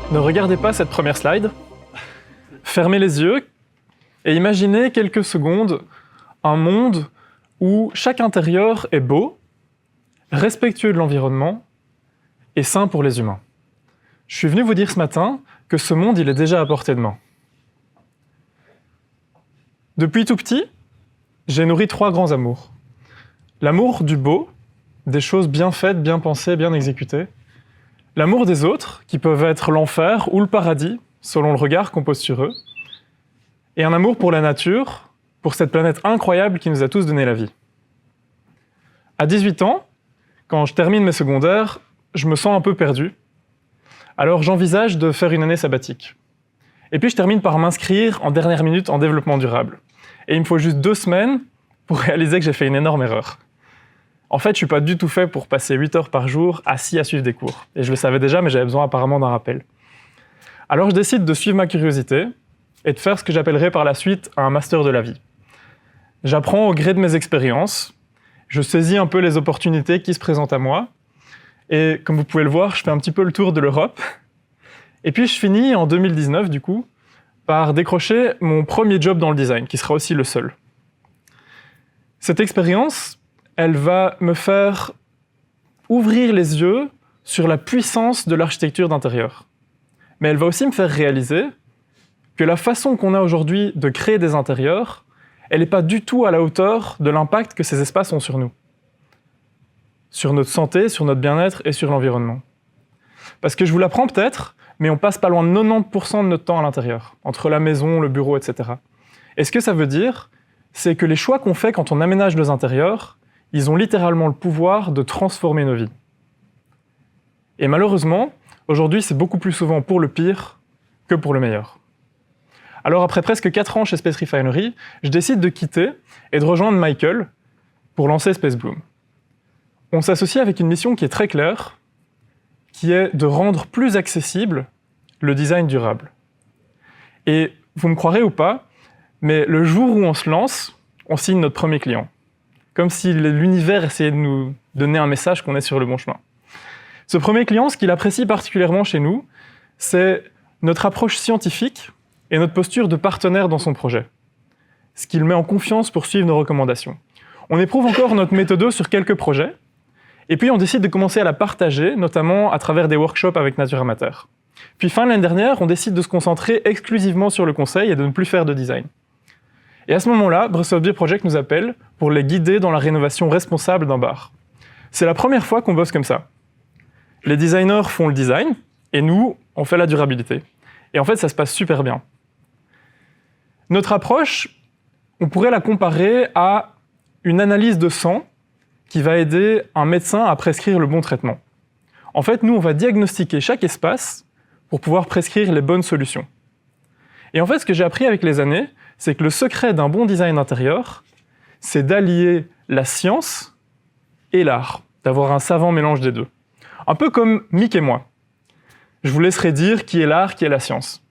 Ne regardez pas cette première slide. Fermez les yeux et imaginez quelques secondes un monde où chaque intérieur est beau, respectueux de l'environnement et sain pour les humains. Je suis venu vous dire ce matin que ce monde, il est déjà à portée de main. Depuis tout petit, j'ai nourri 3 grands amours. L'amour du beau, des choses bien faites, bien pensées, bien exécutées. L'amour des autres, qui peuvent être l'enfer ou le paradis, selon le regard qu'on pose sur eux. Et un amour pour la nature, pour cette planète incroyable qui nous a tous donné la vie. À 18 ans, quand je termine mes secondaires, je me sens un peu perdu. Alors j'envisage de faire une année sabbatique. Et puis je termine par m'inscrire en dernière minute en développement durable. Et il me faut juste 2 semaines pour réaliser que j'ai fait une énorme erreur. En fait, je suis pas du tout fait pour passer 8 heures par jour assis à suivre des cours. Et je le savais déjà, mais j'avais besoin apparemment d'un rappel. Alors je décide de suivre ma curiosité et de faire ce que j'appellerai par la suite un master de la vie. J'apprends au gré de mes expériences, je saisis un peu les opportunités qui se présentent à moi, et comme vous pouvez le voir, je fais un petit peu le tour de l'Europe. Et puis je finis en 2019, du coup, par décrocher mon premier job dans le design, qui sera aussi le seul. Cette expérience, elle va me faire ouvrir les yeux sur la puissance de l'architecture d'intérieur. Mais elle va aussi me faire réaliser que la façon qu'on a aujourd'hui de créer des intérieurs, elle n'est pas du tout à la hauteur de l'impact que ces espaces ont sur nous. Sur notre santé, sur notre bien-être et sur l'environnement. Parce que je vous l'apprends peut-être, mais on passe pas loin de 90% de notre temps à l'intérieur, entre la maison, le bureau, etc. Et ce que ça veut dire, c'est que les choix qu'on fait quand on aménage nos intérieurs, ils ont littéralement le pouvoir de transformer nos vies. Et malheureusement, aujourd'hui, c'est beaucoup plus souvent pour le pire que pour le meilleur. Alors après presque 4 ans chez Space Refinery, je décide de quitter et de rejoindre Michael pour lancer Space Bloom. On s'associe avec une mission qui est très claire, qui est de rendre plus accessible le design durable. Et vous me croirez ou pas, mais le jour où on se lance, on signe notre premier client. Comme si l'univers essayait de nous donner un message qu'on est sur le bon chemin. Ce premier client, ce qu'il apprécie particulièrement chez nous, c'est notre approche scientifique et notre posture de partenaire dans son projet. Ce qui le met en confiance pour suivre nos recommandations. On éprouve encore notre méthode sur quelques projets, et puis on décide de commencer à la partager, notamment à travers des workshops avec Nature Amateur. Puis fin de l'année dernière, on décide de se concentrer exclusivement sur le conseil et de ne plus faire de design. Et à ce moment-là, Brussels Beer Project nous appelle pour les guider dans la rénovation responsable d'un bar. C'est la première fois qu'on bosse comme ça. Les designers font le design, et nous, on fait la durabilité. Et en fait, ça se passe super bien. Notre approche, on pourrait la comparer à une analyse de sang qui va aider un médecin à prescrire le bon traitement. En fait, nous, on va diagnostiquer chaque espace pour pouvoir prescrire les bonnes solutions. Et en fait, ce que j'ai appris avec les années, c'est que le secret d'un bon design intérieur, c'est d'allier la science et l'art, d'avoir un savant mélange des deux. Un peu comme Mick et moi. Je vous laisserai dire qui est l'art, qui est la science.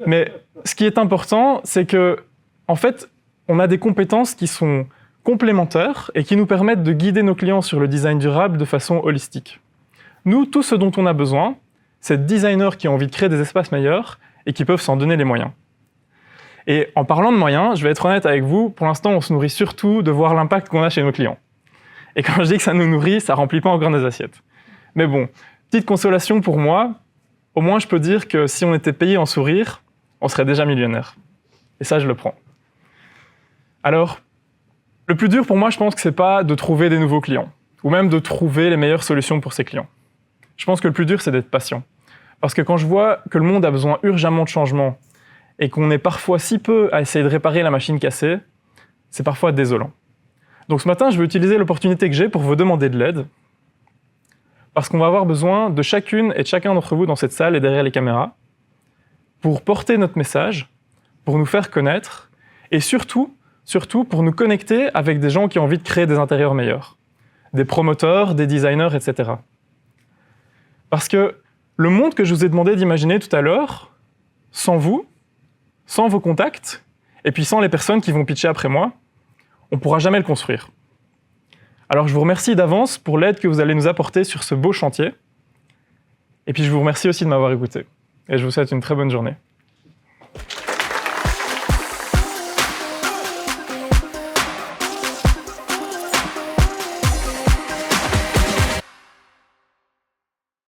Mais ce qui est important, c'est que, en fait, on a des compétences qui sont complémentaires et qui nous permettent de guider nos clients sur le design durable de façon holistique. Nous, tout ce dont on a besoin, c'est de designers qui ont envie de créer des espaces meilleurs et qui peuvent s'en donner les moyens. Et en parlant de moyens, je vais être honnête avec vous, pour l'instant, on se nourrit surtout de voir l'impact qu'on a chez nos clients. Et quand je dis que ça nous nourrit, ça remplit pas encore des assiettes. Mais bon, petite consolation pour moi, au moins je peux dire que si on était payé en sourire, on serait déjà millionnaire. Et ça, je le prends. Alors, le plus dur pour moi, je pense que c'est pas de trouver des nouveaux clients, ou même de trouver les meilleures solutions pour ses clients. Je pense que le plus dur, c'est d'être patient. Parce que quand je vois que le monde a besoin urgemment de changement, et qu'on est parfois si peu à essayer de réparer la machine cassée, c'est parfois désolant. Donc ce matin, je vais utiliser l'opportunité que j'ai pour vous demander de l'aide, parce qu'on va avoir besoin de chacune et de chacun d'entre vous dans cette salle et derrière les caméras, pour porter notre message, pour nous faire connaître, et surtout pour nous connecter avec des gens qui ont envie de créer des intérieurs meilleurs, des promoteurs, des designers, etc. Parce que le monde que je vous ai demandé d'imaginer tout à l'heure, sans vous, sans vos contacts, et puis sans les personnes qui vont pitcher après moi, on ne pourra jamais le construire. Alors je vous remercie d'avance pour l'aide que vous allez nous apporter sur ce beau chantier. Et puis je vous remercie aussi de m'avoir écouté. Et je vous souhaite une très bonne journée.